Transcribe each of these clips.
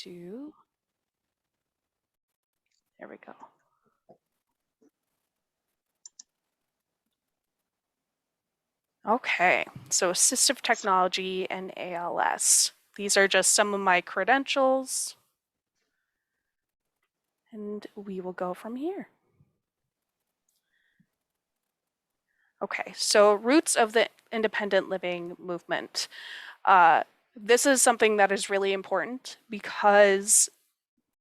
to, there we go. Okay, so assistive technology and ALS. These are just some of my credentials, and we will go from here. Okay, so roots of the independent living movement. This is something that is really important because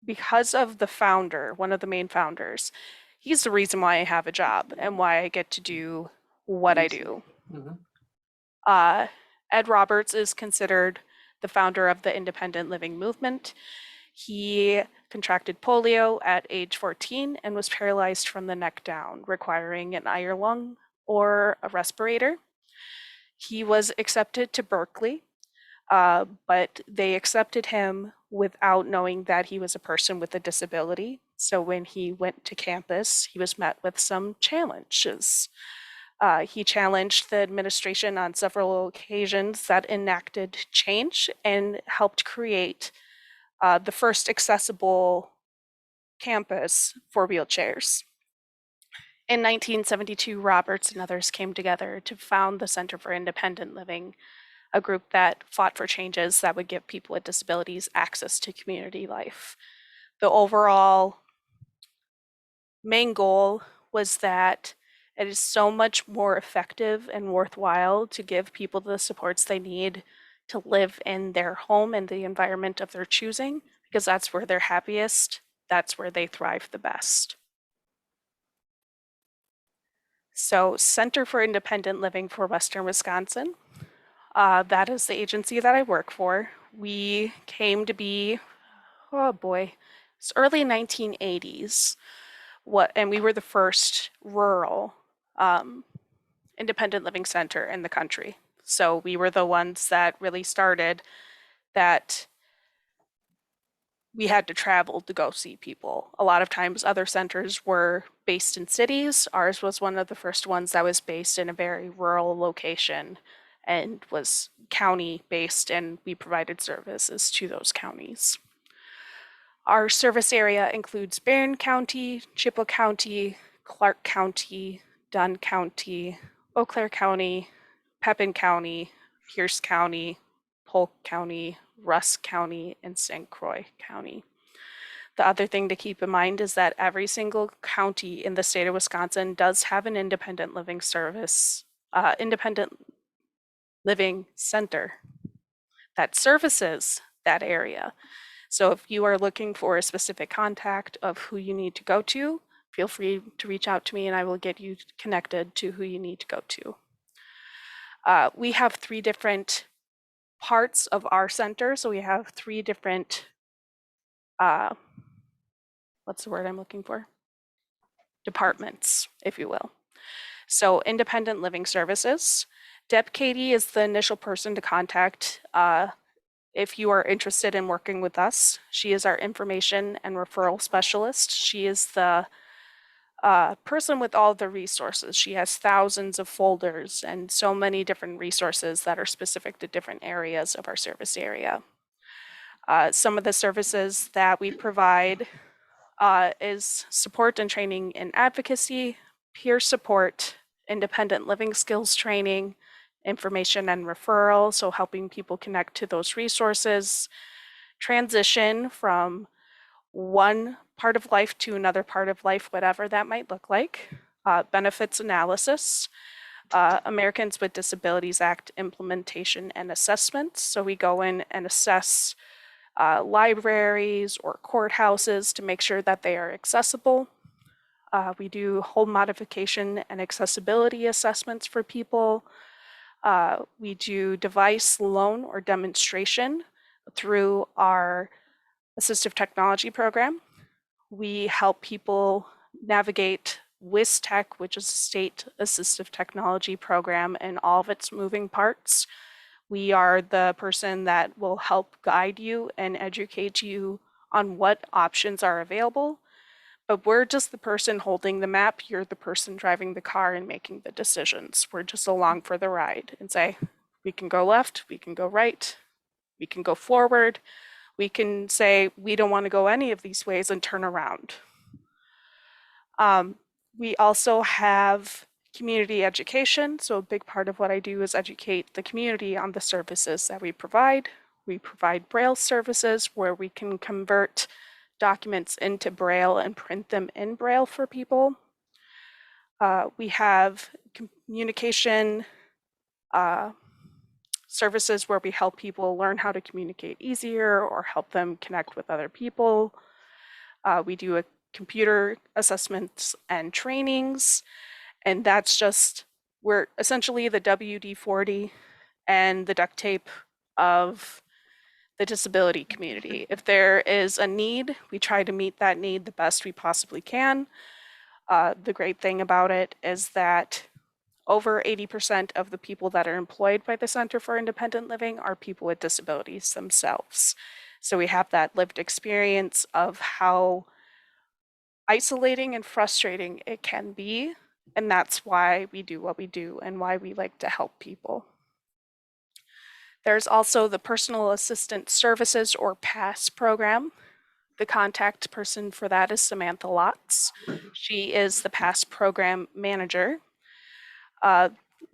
of the founder, one of the main founders. He's the reason why I have a job and why I get to do what I do. Ed Roberts is considered the founder of the independent living movement. He contracted polio at age 14 and was paralyzed from the neck down, requiring an ear lung or a respirator. He was accepted to Berkeley, but they accepted him without knowing that he was a person with a disability. So when he went to campus, he was met with some challenges. He challenged the administration on several occasions that enacted change and helped create the first accessible campus for wheelchairs. In 1972, Roberts and others came together to found the Center for Independent Living, a group that fought for changes that would give people with disabilities access to community life. The overall main goal was that it is so much more effective and worthwhile to give people the supports they need to live in their home and the environment of their choosing, because that's where they're happiest, that's where they thrive the best. So Center for Independent Living for Western Wisconsin, that is the agency that I work for. We came to be, oh boy, it's early 1980s. And we were the first rural independent living center in the country. So we were the ones that really started that. We had to travel to go see people. A lot of times other centers were based in cities. Ours was one of the first ones that was based in a very rural location and was county based, and we provided services to those counties. Our service area includes Barron County, Chippewa County, Clark County, Dunn County, Eau Claire County, Pepin County, Pierce County, Polk County, Rusk County, and St. Croix County. The other thing to keep in mind is that every single county in the state of Wisconsin does have an independent living service, independent living center that services that area. So if you are looking for a specific contact of who you need to go to, feel free to reach out to me and I will get you connected to who you need to go to. We have 3 different parts of our center. So we have 3 different, what's the word I'm looking for? Departments, if you will. So independent living services. Deb Katie is the initial person to contact if you are interested in working with us. She is our information and referral specialist. She is the person with all the resources. She has thousands of folders and so many different resources that are specific to different areas of our service area. Some of the services that we provide is support and training in advocacy, peer support, independent living skills training, information and referral, so helping people connect to those resources, transition from one part of life to another part of life, whatever that might look like, benefits analysis, Americans with Disabilities Act implementation and assessment. So we go in and assess libraries or courthouses to make sure that they are accessible. We do home modification and accessibility assessments for people. We do device loan or demonstration through our assistive technology program. We help people navigate WISTech, which is a state assistive technology program, and all of its moving parts. We are the person that will help guide you and educate you on what options are available, but we're just the person holding the map. You're the person driving the car and making the decisions. We're just along for the ride and say, we can go left, we can go right, we can go forward, We can say we don't want to go any of these ways and turn around. We also have community education. So a big part of what I do is educate the community on the services that we provide. We provide Braille services where we can convert documents into Braille and print them in Braille for people. We have communication services where we help people learn how to communicate easier or help them connect with other people. We do computer assessments and trainings, and that's just, we're essentially the WD-40 and the duct tape of the disability community. If there is a need, we try to meet that need the best we possibly can. The great thing about it is that over 80% of the people that are employed by the Center for Independent Living are people with disabilities themselves. So we have that lived experience of how isolating and frustrating it can be, and that's why we do what we do and why we like to help people. There's also the Personal Assistant Services or PASS program. The contact person for that is Samantha Lotz. She is the PASS program manager.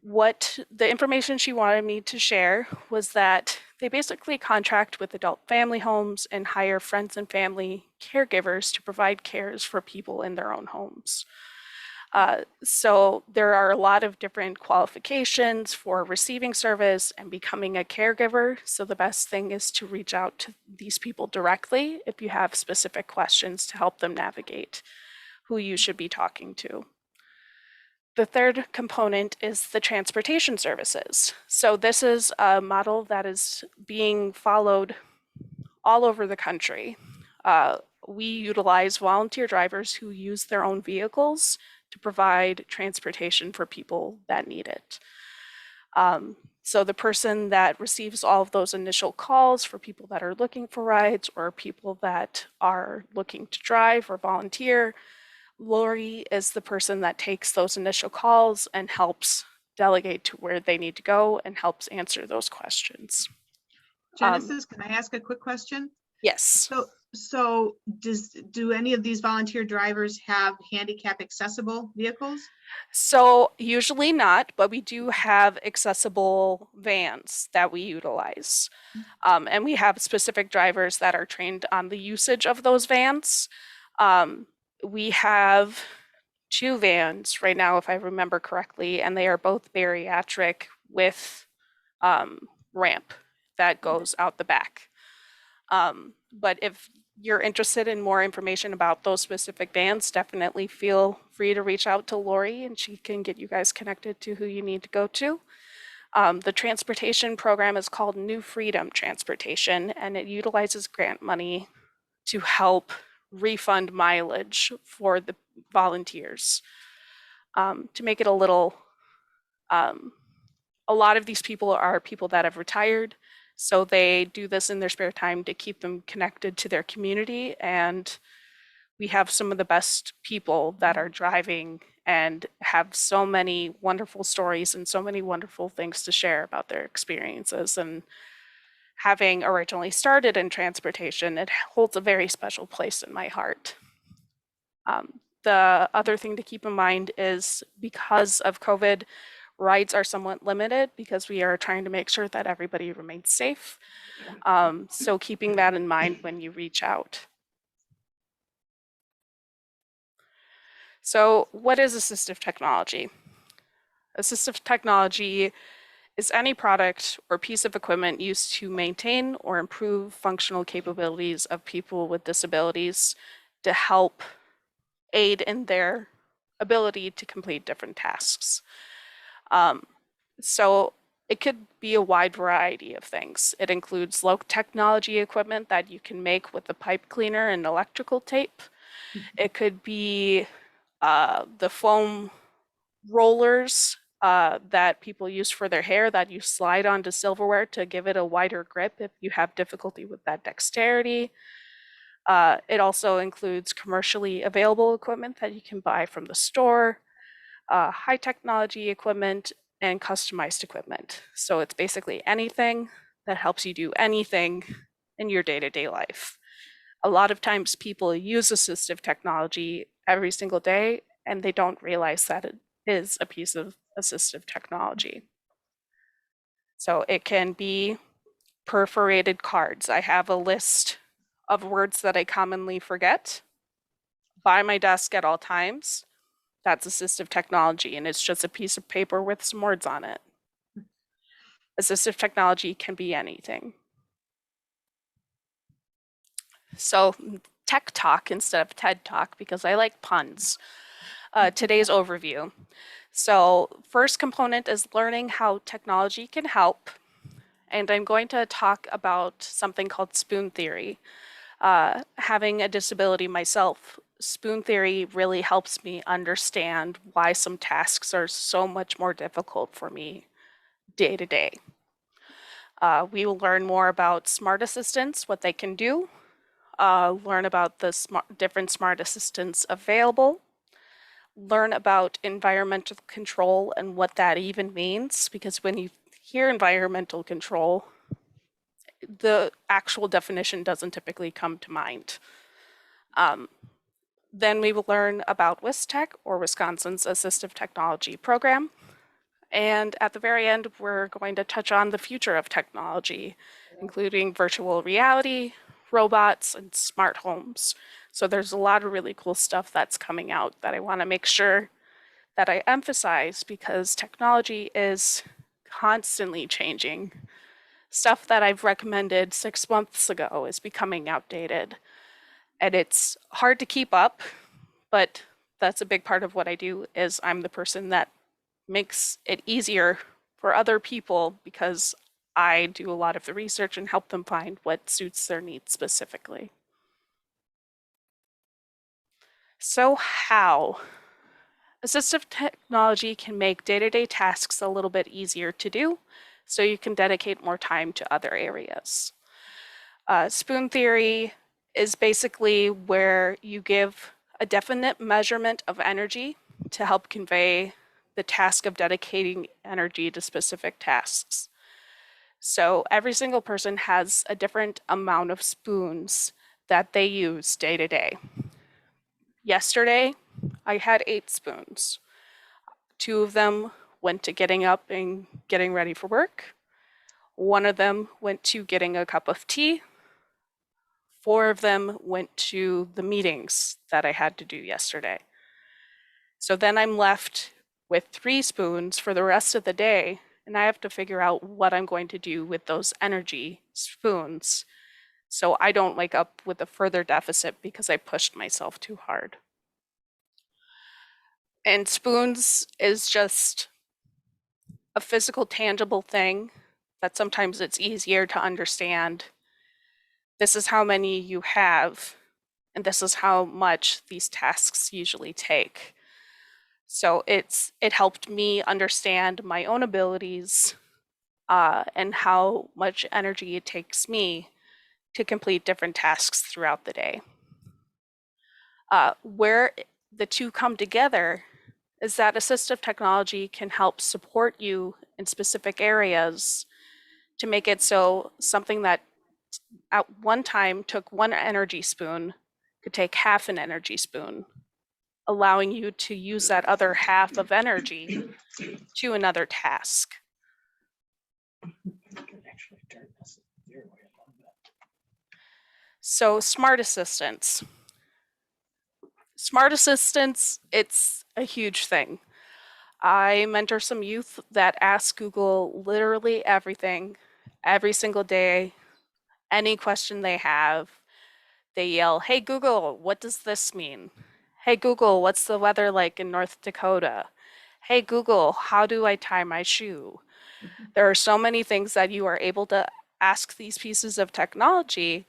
What the information she wanted me to share was that they basically contract with adult family homes and hire friends and family caregivers to provide cares for people in their own homes. So there are a lot of different qualifications for receiving service and becoming a caregiver. So the best thing is to reach out to these people directly if you have specific questions to help them navigate who you should be talking to. The third component is the transportation services. So this is a model that is being followed all over the country. We utilize volunteer drivers who use their own vehicles to provide transportation for people that need it. So the person that receives all of those initial calls for people that are looking for rides or people that are looking to drive or volunteer, Lori is the person that takes those initial calls and helps delegate to where they need to go and helps answer those questions. Genesis, can I ask a quick question? Yes. So do any of these volunteer drivers have handicap accessible vehicles? So usually not, but we do have accessible vans that we utilize. And we have specific drivers that are trained on the usage of those vans. We have 2 vans right now, if I remember correctly, and they are both bariatric with ramp that goes out the back. But if you're interested in more information about those specific vans, definitely feel free to reach out to Lori and she can get you guys connected to who you need to go to. The transportation program is called New Freedom Transportation, and it utilizes grant money to help refund mileage for the volunteers. To make it a little, a lot of these people are people that have retired, so they do this in their spare time to keep them connected to their community, and we have some of the best people that are driving and have so many wonderful stories and so many wonderful things to share about their experiences. And having originally started in transportation, it holds a very special place in my heart. The other thing to keep in mind is because of COVID, rides are somewhat limited because we are trying to make sure that everybody remains safe. So keeping that in mind when you reach out. So what is assistive technology? Assistive technology is any product or piece of equipment used to maintain or improve functional capabilities of people with disabilities to help aid in their ability to complete different tasks. So it could be a wide variety of things. It includes low technology equipment that you can make with a pipe cleaner and electrical tape. It could be the foam rollers that people use for their hair that you slide onto silverware to give it a wider grip if you have difficulty with that dexterity. It also includes commercially available equipment that you can buy from the store, high technology equipment, and customized equipment. So it's basically anything that helps you do anything in your day-to-day life. A lot of times people use assistive technology every single day and they don't realize that it is a piece of assistive technology. So it can be perforated cards. I have a list of words that I commonly forget by my desk at all times. That's assistive technology, and it's just a piece of paper with some words on it. Assistive technology can be anything. So tech talk instead of TED talk, because I like puns. Today's overview. So first component is learning how technology can help. And I'm going to talk about something called spoon theory. Having a disability myself, spoon theory really helps me understand why some tasks are so much more difficult for me day to day. We will learn more about smart assistants, what they can do, learn about the different smart assistants available, learn about environmental control and what that even means, because when you hear environmental control, the actual definition doesn't typically come to mind. Then we will learn about WISTech, or Wisconsin's Assistive Technology Program. And at the very end, we're going to touch on the future of technology, including virtual reality, robots, and smart homes. So there's a lot of really cool stuff that's coming out that I want to make sure that I emphasize, because technology is constantly changing. Stuff that I've recommended 6 months ago is becoming outdated. And it's hard to keep up, but that's a big part of what I do. Is I'm the person that makes it easier for other people, because I do a lot of the research and help them find what suits their needs specifically. So how? Assistive technology can make day-to-day tasks a little bit easier to do, so you can dedicate more time to other areas. Spoon theory is basically where you give a definite measurement of energy to help convey the task of dedicating energy to specific tasks. So every single person has a different amount of spoons that they use day to day. Yesterday, I had 8 spoons. 2 of them went to getting up and getting ready for work. 1 of them went to getting a cup of tea. 4 of them went to the meetings that I had to do yesterday. So then I'm left with 3 spoons for the rest of the day, and I have to figure out what I'm going to do with those energy spoons, so I don't wake up with a further deficit because I pushed myself too hard. And spoons is just a physical, tangible thing that sometimes it's easier to understand. This is how many you have, and this is how much these tasks usually take. So it helped me understand my own abilities and how much energy it takes me to complete different tasks throughout the day. Where the two come together is that assistive technology can help support you in specific areas to make it so something that at one time took 1 energy spoon could take half an energy spoon, allowing you to use that other half of energy to another task. So smart assistants. Smart assistants, it's a huge thing. I mentor some youth that ask Google literally everything, every single day, any question they have. They yell, "Hey Google, what does this mean? Hey Google, what's the weather like in North Dakota? Hey Google, how do I tie my shoe?" There are so many things that you are able to ask these pieces of technology,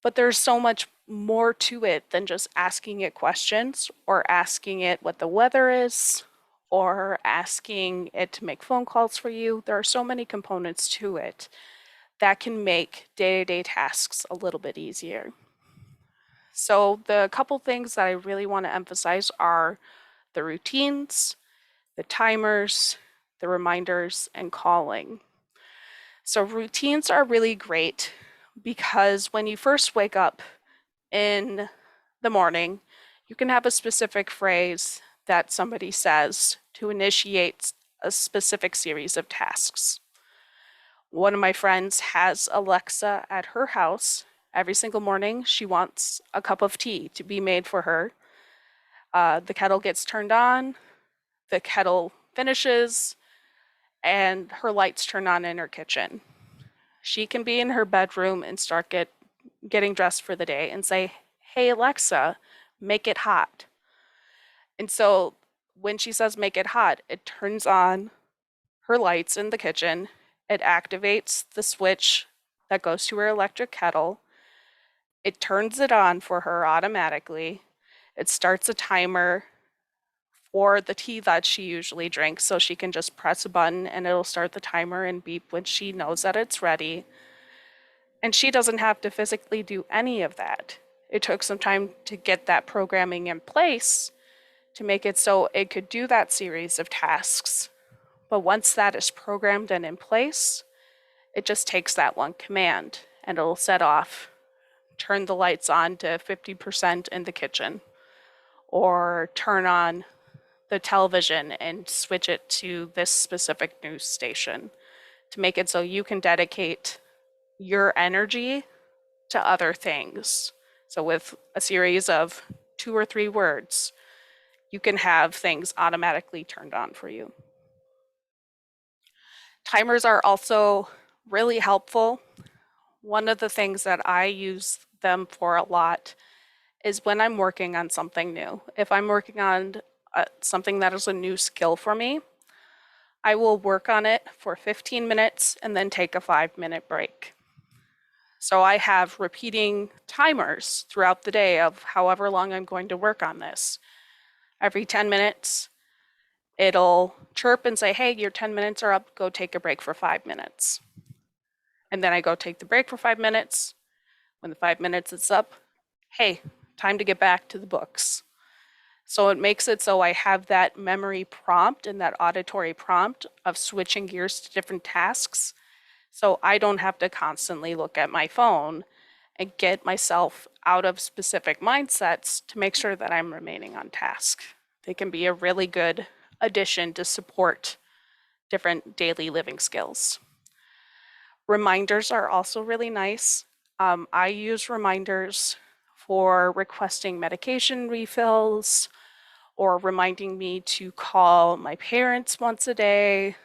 but there's so much more to it than just asking it questions or asking it what the weather is or asking it to make phone calls for you. There are so many components to it that can make day-to-day tasks a little bit easier. So the couple things that I really want to emphasize are the routines, the timers, the reminders, and calling. So routines are really great because when you first wake up in the morning, you can have a specific phrase that somebody says to initiate a specific series of tasks. One of my friends has Alexa at her house. Every single morning, she wants a cup of tea to be made for her. The kettle gets turned on, the kettle finishes, and her lights turn on in her kitchen. She can be in her bedroom and start getting dressed for the day and say, "Hey Alexa, make it hot." And so when she says make it hot, it turns on her lights in the kitchen. It activates the switch that goes to her electric kettle. It turns it on for her automatically. It starts a timer for the tea that she usually drinks, so she can just press a button and it'll start the timer and beep when she knows that it's ready. And she doesn't have to physically do any of that. It took some time to get that programming in place to make it so it could do that series of tasks. But once that is programmed and in place, it just takes that one command and it'll set off, turn the lights on to 50% in the kitchen, or turn on the television and switch it to this specific news station to make it so you can dedicate your energy to other things. So with a series of 2 or 3 words, you can have things automatically turned on for you. Timers are also really helpful. One of the things that I use them for a lot is when I'm working on something new. If I'm working on something that is a new skill for me, I will work on it for 15 minutes and then take a 5-minute break. So I have repeating timers throughout the day of however long I'm going to work on this. Every 10 minutes, it'll chirp and say, "Hey, your 10 minutes are up, go take a break for 5 minutes." And then I go take the break for 5 minutes. When the 5 minutes is up, "Hey, time to get back to the books." So it makes it so I have that memory prompt and that auditory prompt of switching gears to different tasks. So I don't have to constantly look at my phone and get myself out of specific mindsets to make sure that I'm remaining on task. They can be a really good addition to support different daily living skills. Reminders are also really nice. I use reminders for requesting medication refills or reminding me to call my parents once a day.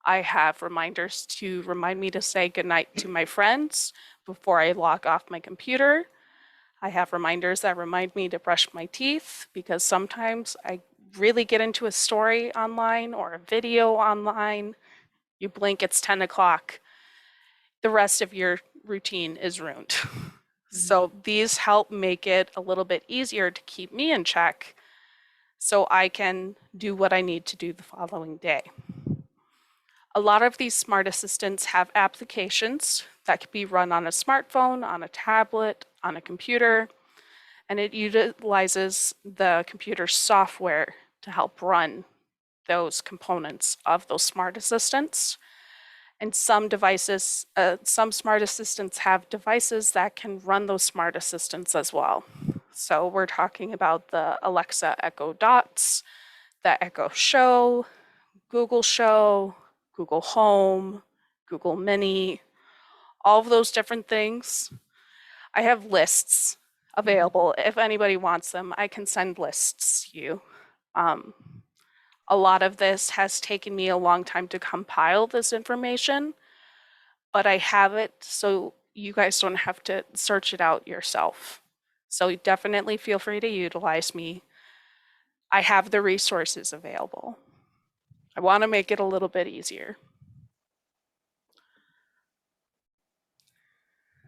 I have reminders to remind me to say goodnight to my friends before I log off my computer. I have reminders that remind me to brush my teeth because sometimes I really get into a story online or a video online. You blink, it's 10 o'clock. The rest of your routine is ruined. So these help make it a little bit easier to keep me in check so I can do what I need to do the following day. A lot of these smart assistants have applications that can be run on a smartphone, on a tablet, on a computer, and it utilizes the computer software to help run those components of those smart assistants. And some devices, some smart assistants have devices that can run those smart assistants as well. So we're talking about the Alexa Echo Dots, the Echo Show, Google Show, Google Home, Google Mini, all of those different things. I have lists available. If anybody wants them, I can send lists to you. A lot of this has taken me a long time to compile this information, but I have it so you guys don't have to search it out yourself. So definitely feel free to utilize me. I have the resources available. I want to make it a little bit easier.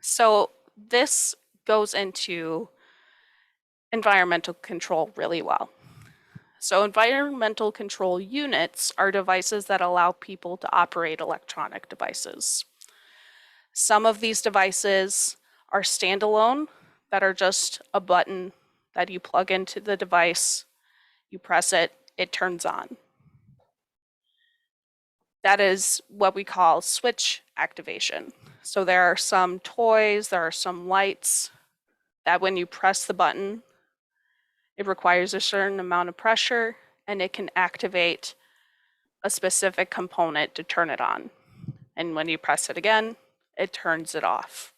So this goes into environmental control really well. So environmental control units are devices that allow people to operate electronic devices. Some of these devices are standalone, that are just a button that you plug into the device, you press it, it turns on. That is what we call switch activation. So there are some toys, there are some lights that when you press the button, it requires a certain amount of pressure and it can activate a specific component to turn it on. And when you press it again, it turns it off.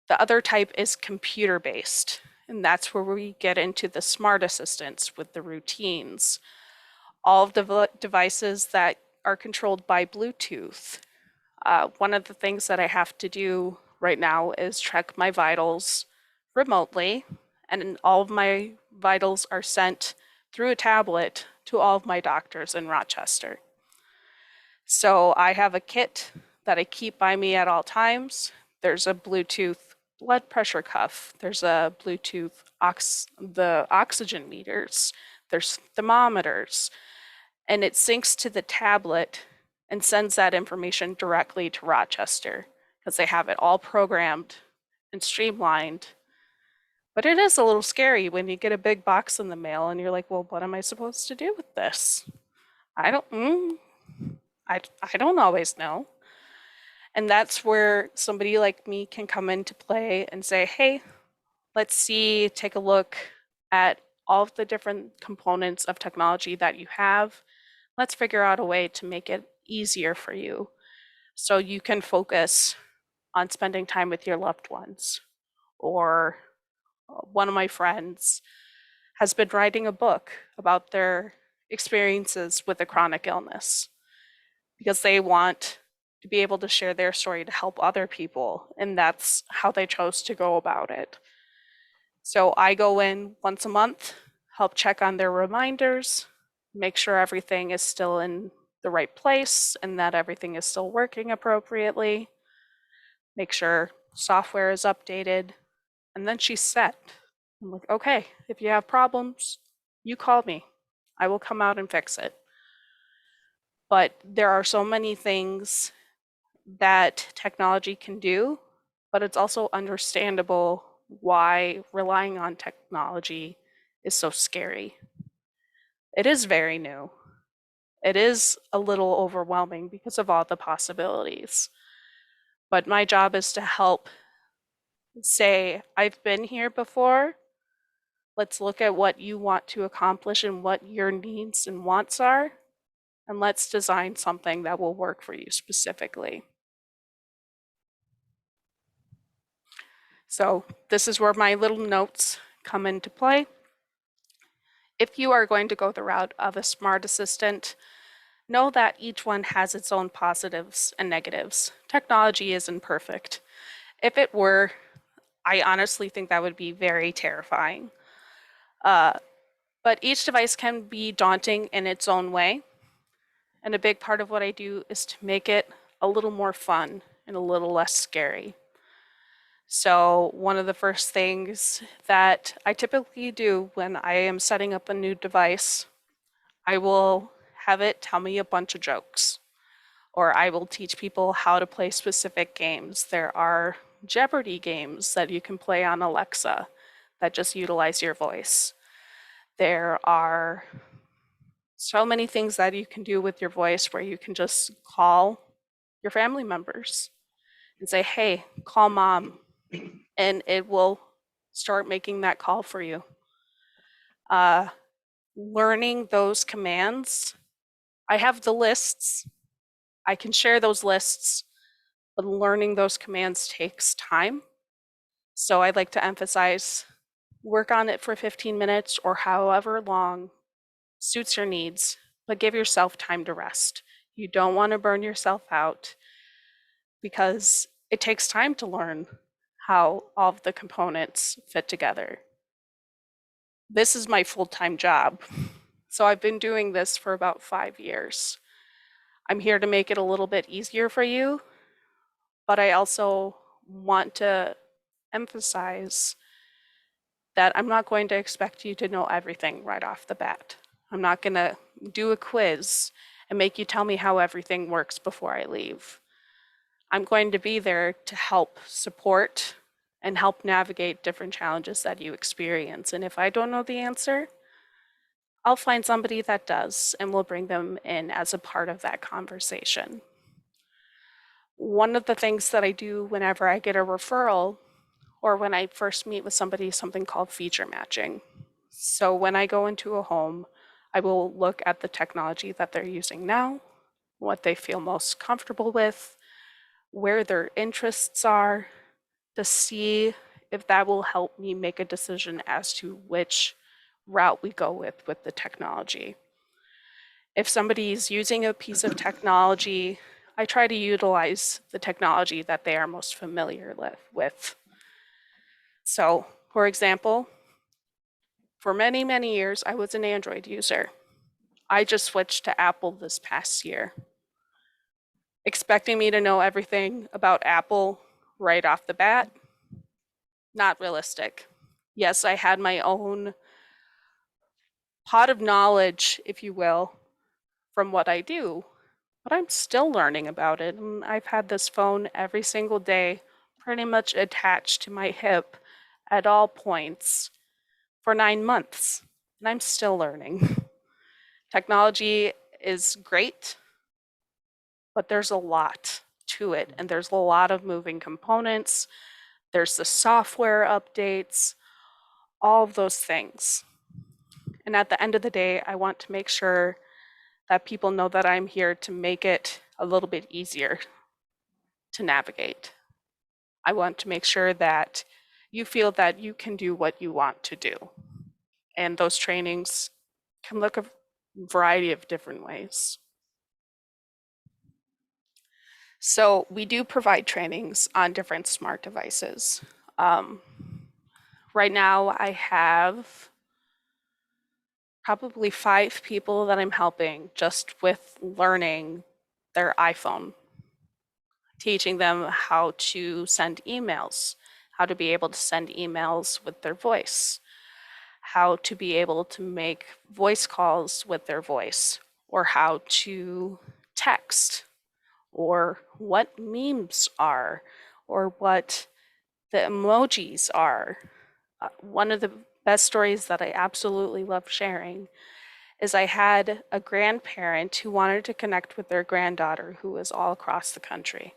The other type is computer-based, and that's where we get into the smart assistants with the routines. All of the devices that are controlled by Bluetooth. One of the things that I have to do right now is check my vitals remotely, and all of my vitals are sent through a tablet to all of my doctors in Rochester. So I have a kit that I keep by me at all times. There's a Bluetooth blood pressure cuff. There's a Bluetooth the oxygen meters. There's thermometers. And it syncs to the tablet and sends that information directly to Rochester because they have it all programmed and streamlined. But it is a little scary when you get a big box in the mail and you're like, well, what am I supposed to do with this? I don't always know. And that's where somebody like me can come into play and say, hey, let's see, take a look at all of the different components of technology that you have. Let's figure out a way to make it easier for you so you can focus on spending time with your loved ones. Or one of my friends has been writing a book about their experiences with a chronic illness because they want to be able to share their story to help other people, and that's how they chose to go about it. So I go in once a month, help check on their reminders, make sure everything is still in the right place and that everything is still working appropriately, make sure software is updated, and then she's set. I'm like, okay, if you have problems, you call me. I will come out and fix it. But there are so many things that technology can do, but it's also understandable why relying on technology is so scary. It is very new. It is a little overwhelming because of all the possibilities. But my job is to help say, I've been here before. Let's look at what you want to accomplish and what your needs and wants are, and let's design something that will work for you specifically. So this is where my little notes come into play. If you are going to go the route of a smart assistant, know that each one has its own positives and negatives. Technology isn't perfect. If it were, I honestly think that would be very terrifying. But each device can be daunting in its own way. And a big part of what I do is to make it a little more fun and a little less scary. So one of the first things that I typically do when I am setting up a new device, I will have it tell me a bunch of jokes, or I will teach people how to play specific games. There are Jeopardy games that you can play on Alexa that just utilize your voice. There are so many things that you can do with your voice where you can just call your family members and say, hey, call mom, and it will start making that call for you. Learning those commands, I have the lists. I can share those lists, but learning those commands takes time. So I'd like to emphasize, work on it for 15 minutes or however long suits your needs, but give yourself time to rest. You don't want to burn yourself out because it takes time to learn how all of the components fit together. This is my full-time job. So I've been doing this for about 5 years. I'm here to make it a little bit easier for you, but I also want to emphasize that I'm not going to expect you to know everything right off the bat. I'm not going to do a quiz and make you tell me how everything works before I leave. I'm going to be there to help support and help navigate different challenges that you experience. And if I don't know the answer, I'll find somebody that does, and we'll bring them in as a part of that conversation. One of the things that I do whenever I get a referral or when I first meet with somebody is something called feature matching. So when I go into a home, I will look at the technology that they're using now, what they feel most comfortable with, where their interests are, to see if that will help me make a decision as to which route we go with the technology. If somebody's using a piece of technology, I try to utilize the technology that they are most familiar with. So, for example, for many, many years, I was an Android user. I just switched to Apple this past year. Expecting me to know everything about Apple right off the bat, not realistic. Yes, I had my own pot of knowledge, if you will, from what I do, but I'm still learning about it. And I've had this phone every single day, pretty much attached to my hip at all points for 9 months, and I'm still learning. Technology is great, but there's a lot to it, and there's a lot of moving components. There's the software updates, all of those things. And at the end of the day, I want to make sure that people know that I'm here to make it a little bit easier to navigate. I want to make sure that you feel that you can do what you want to do. And those trainings can look a variety of different ways. So we do provide trainings on different smart devices. Right now I have probably 5 people that I'm helping just with learning their iPhone, teaching them how to send emails, how to be able to send emails with their voice, how to be able to make voice calls with their voice, or how to text, or what memes are, or what the emojis are. One of the best stories that I absolutely love sharing is I had a grandparent who wanted to connect with their granddaughter who was all across the country.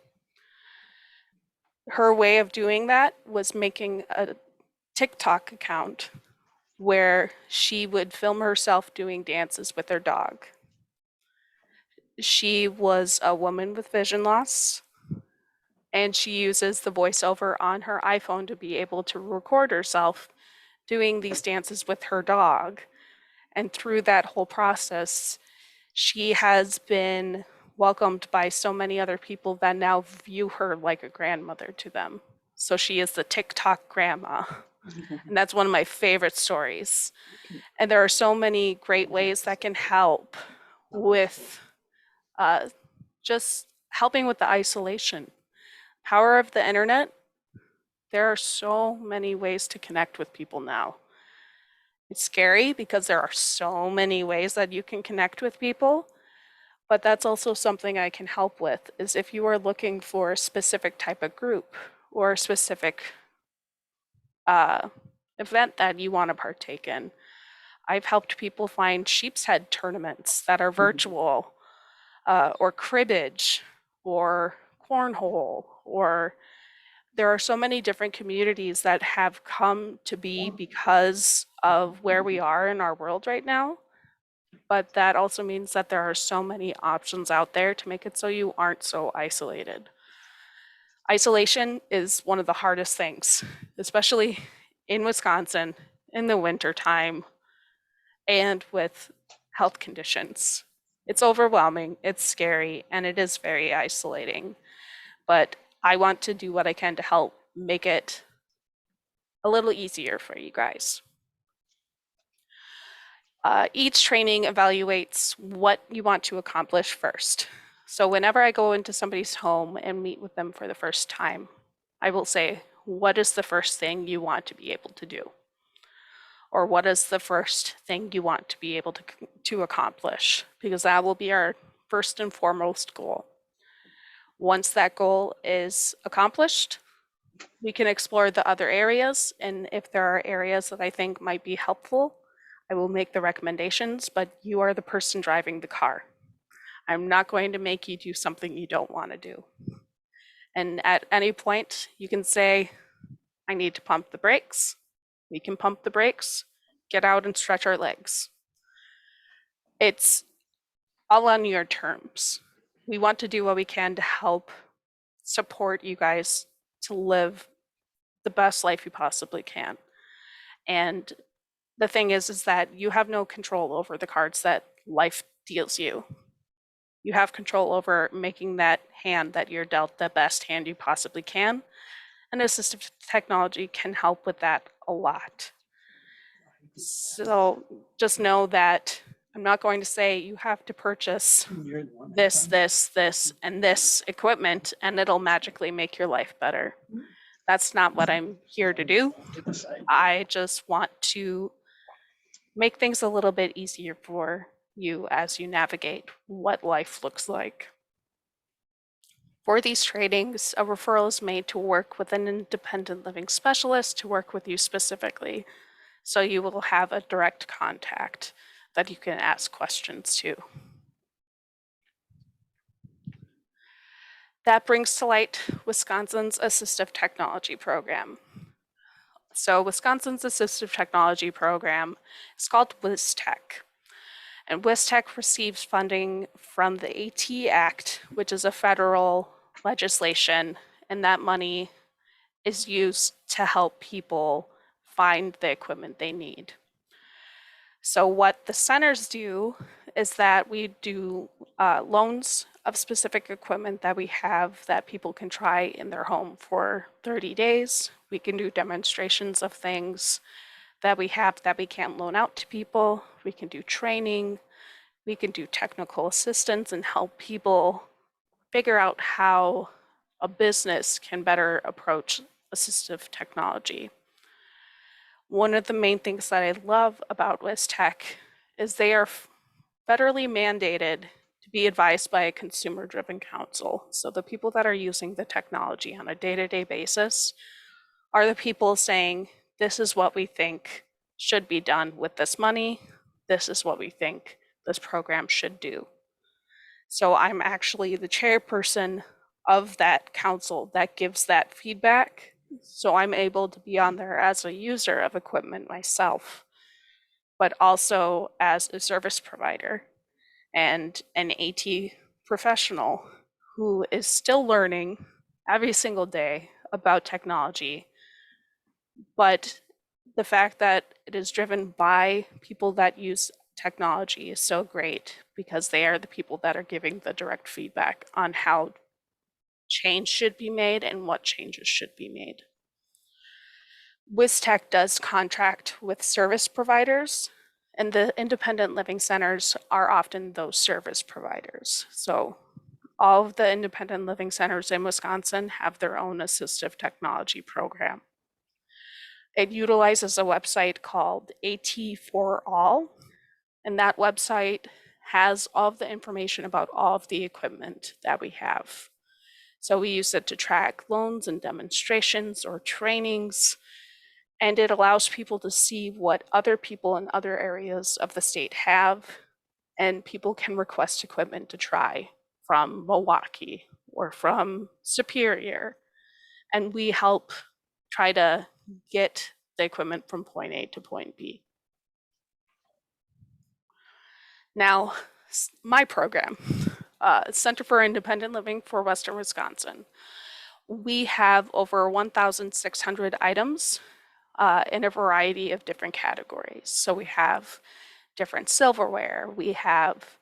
Her way of doing that was making a TikTok account where she would film herself doing dances with her dog. She was a woman with vision loss, and she uses the voiceover on her iPhone to be able to record herself doing these dances with her dog. And through that whole process, she has been welcomed by so many other people that now view her like a grandmother to them. So she is the TikTok grandma. And that's one of my favorite stories. And there are so many great ways that can help with just helping with the isolation. Power of the internet, there are so many ways to connect with people now. It's scary because there are so many ways that you can connect with people, but that's also something I can help with, is if you are looking for a specific type of group or a specific event that you want to partake in. I've helped people find sheep's head tournaments that are virtual, or cribbage, or cornhole, or there are so many different communities that have come to be because of where we are in our world right now. But that also means that there are so many options out there to make it so you aren't so isolated. Isolation is one of the hardest things, especially in Wisconsin in the winter time and with health conditions. It's overwhelming, it's scary, and it is very isolating. But I want to do what I can to help make it a little easier for you guys. Each training evaluates what you want to accomplish first. So whenever I go into somebody's home and meet with them for the first time, I will say, what is the first thing you want to be able to do? Or what is the first thing you want to be able to accomplish? Because that will be our first and foremost goal. Once that goal is accomplished, we can explore the other areas, and if there are areas that I think might be helpful, I will make the recommendations, but you are the person driving the car. I'm not going to make you do something you don't want to do. And at any point, you can say, I need to pump the brakes. We can pump the brakes, get out and stretch our legs. It's all on your terms. We want to do what we can to help support you guys to live the best life you possibly can. And the thing is that you have no control over the cards that life deals you. You have control over making that hand that you're dealt the best hand you possibly can. And assistive technology can help with that a lot. So just know that I'm not going to say you have to purchase this, and this equipment, and it'll magically make your life better. That's not what I'm here to do. I just want to make things a little bit easier for you as you navigate what life looks like. For these trainings, a referral is made to work with an independent living specialist to work with you specifically. So you will have a direct contact that you can ask questions to. That brings to light Wisconsin's Assistive Technology Program. So Wisconsin's Assistive Technology Program is called WisTech. And WisTech receives funding from the AT Act, which is a federal legislation, and that money is used to help people find the equipment they need. So what the centers do is that we do loans of specific equipment that we have that people can try in their home for 30 days. We can do demonstrations of things that we have that we can't loan out to people. We can do training. We can do technical assistance and help people figure out how a business can better approach assistive technology. One of the main things that I love about WisTech is they are federally mandated to be advised by a consumer-driven council. So the people that are using the technology on a day-to-day basis are the people saying, this is what we think should be done with this money. This is what we think this program should do. So I'm actually the chairperson of that council that gives that feedback. So I'm able to be on there as a user of equipment myself, but also as a service provider and an AT professional who is still learning every single day about technology. But the fact that it is driven by people that use technology is so great because they are the people that are giving the direct feedback on how change should be made and what changes should be made. WisTech does contract with service providers, and the independent living centers are often those service providers. So all of the independent living centers in Wisconsin have their own assistive technology program. It utilizes a website called AT for All, and that website has all of the information about all of the equipment that we have. So we use it to track loans and demonstrations or trainings, and it allows people to see what other people in other areas of the state have, and people can request equipment to try from Milwaukee or from Superior, and we help try to get the equipment from point A to point B. Now, my program, Center for Independent Living for Western Wisconsin. We have over 1,600 items in a variety of different categories. So we have different silverware, we have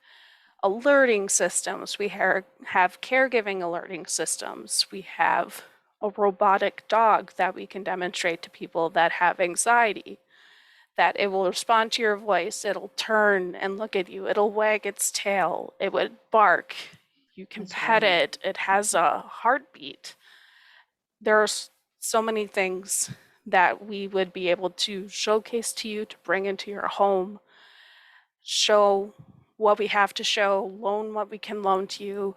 alerting systems, we have caregiving alerting systems, we have a robotic dog that we can demonstrate to people that have anxiety, that it will respond to your voice, it'll turn and look at you, it'll wag its tail, it would bark, you can pet it, it has a heartbeat. There are so many things that we would be able to showcase to you, to bring into your home, show what we have to show, loan what we can loan to you,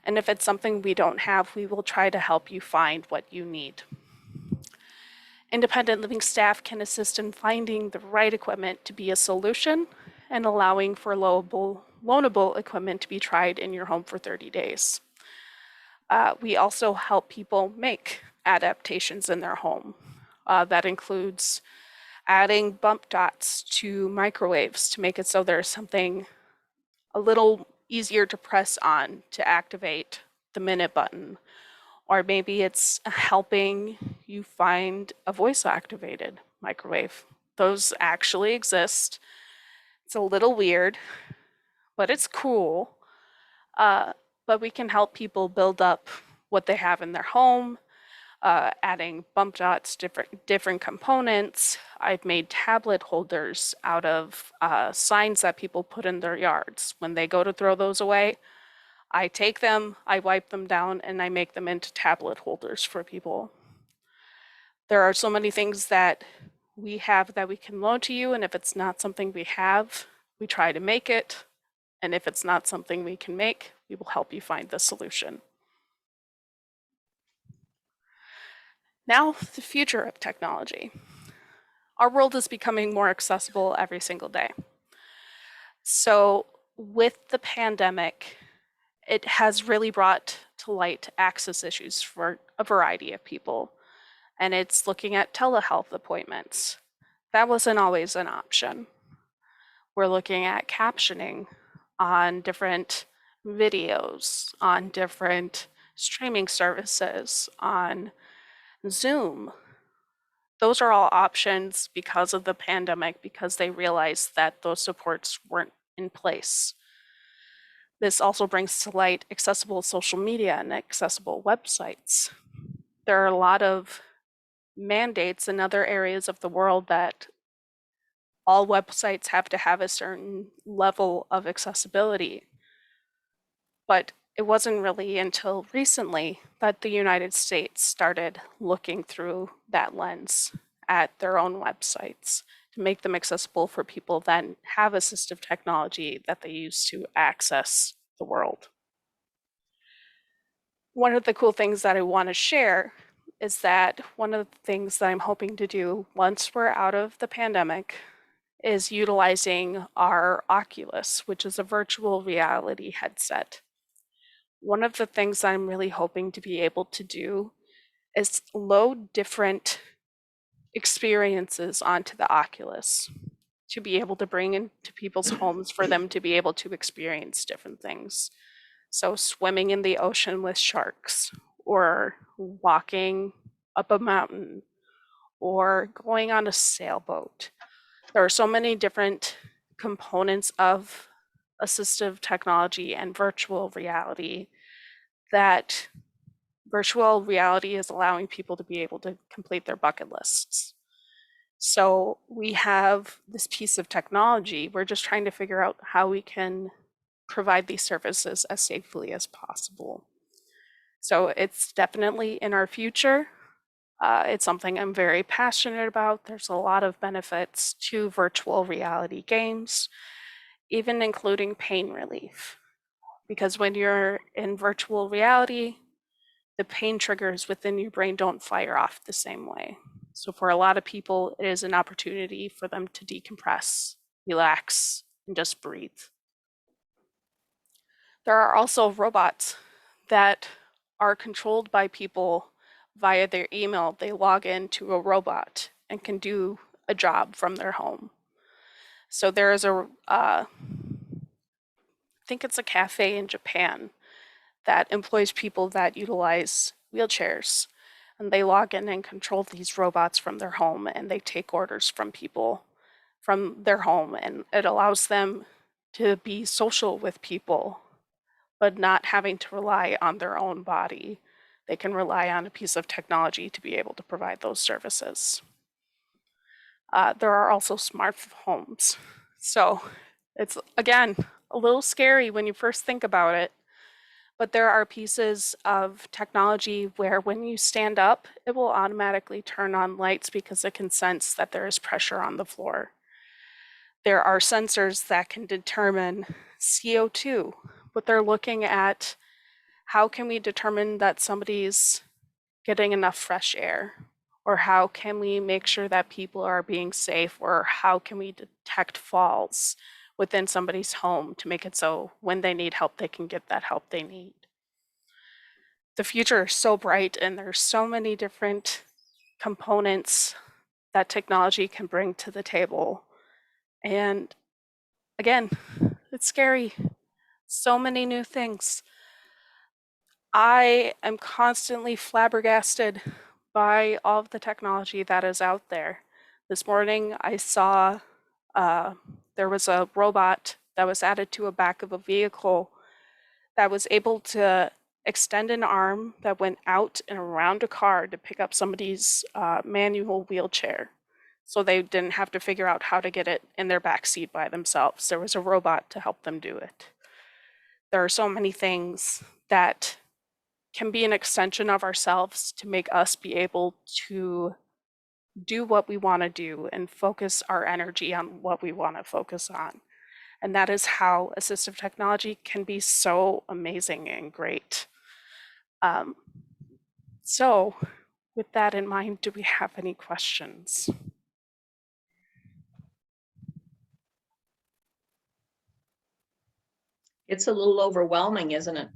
and if it's something we don't have, we will try to help you find what you need. Independent living staff can assist in finding the right equipment to be a solution and allowing for loanable equipment to be tried in your home for 30 days. We also help people make adaptations in their home. That includes adding bump dots to microwaves to make it so there's something a little easier to press on to activate the minute button. Or maybe it's helping you find a voice activated microwave. Those actually exist. It's a little weird, but it's cool. But we can help people build up what they have in their home, adding bump dots, different components. I've made tablet holders out of signs that people put in their yards. When they go to throw those away, I take them, I wipe them down, and I make them into tablet holders for people. There are so many things that we have that we can loan to you, and if it's not something we have, we try to make it. And if it's not something we can make, we will help you find the solution. Now, the future of technology. Our world is becoming more accessible every single day. So with the pandemic, it has really brought to light access issues for a variety of people. And it's looking at telehealth appointments. That wasn't always an option. We're looking at captioning on different videos, on different streaming services, on Zoom. Those are all options because of the pandemic, because they realized that those supports weren't in place. This also brings to light accessible social media and accessible websites. There are a lot of mandates in other areas of the world that all websites have to have a certain level of accessibility. But it wasn't really until recently that the United States started looking through that lens at their own websites to make them accessible for people that have assistive technology that they use to access the world. One of the cool things that I want to share is that one of the things that I'm hoping to do once we're out of the pandemic is utilizing our Oculus, which is a virtual reality headset. One of the things I'm really hoping to be able to do is load different experiences onto the Oculus to be able to bring into people's homes for them to be able to experience different things. So swimming in the ocean with sharks, or walking up a mountain, or going on a sailboat. There are so many different components of assistive technology and virtual reality that virtual reality is allowing people to be able to complete their bucket lists. So we have this piece of technology. We're just trying to figure out how we can provide these services as safely as possible. So it's definitely in our future. It's something I'm very passionate about. There's a lot of benefits to virtual reality games, even including pain relief. Because when you're in virtual reality, the pain triggers within your brain don't fire off the same way. So for a lot of people, it is an opportunity for them to decompress, relax, and just breathe. There are also robots that are controlled by people via their email. They log into a robot and can do a job from their home. So there is I think it's a cafe in Japan that employs people that utilize wheelchairs, and they log in and control these robots from their home, and they take orders from people from their home, and it allows them to be social with people, but not having to rely on their own body. They can rely on a piece of technology to be able to provide those services. There are also smart homes. So it's, again, a little scary when you first think about it, but there are pieces of technology where when you stand up, it will automatically turn on lights because it can sense that there is pressure on the floor. There are sensors that can determine CO2, but they're looking at how can we determine that somebody's getting enough fresh air? Or how can we make sure that people are being safe? Or how can we detect falls within somebody's home to make it so when they need help, they can get that help they need? the future is so bright, and there's so many different components that technology can bring to the table. And again, it's scary. So many new things. I am constantly flabbergasted by all of the technology that is out there. This morning, I saw there was a robot that was added to a back of a vehicle that was able to extend an arm that went out and around a car to pick up somebody's manual wheelchair. So they didn't have to figure out how to get it in their back seat by themselves. There was a robot to help them do it. There are so many things that can be an extension of ourselves to make us be able to do what we want to do and focus our energy on what we want to focus on. And that is how assistive technology can be so amazing and great. So with that in mind, do we have any questions? It's a little overwhelming, isn't it?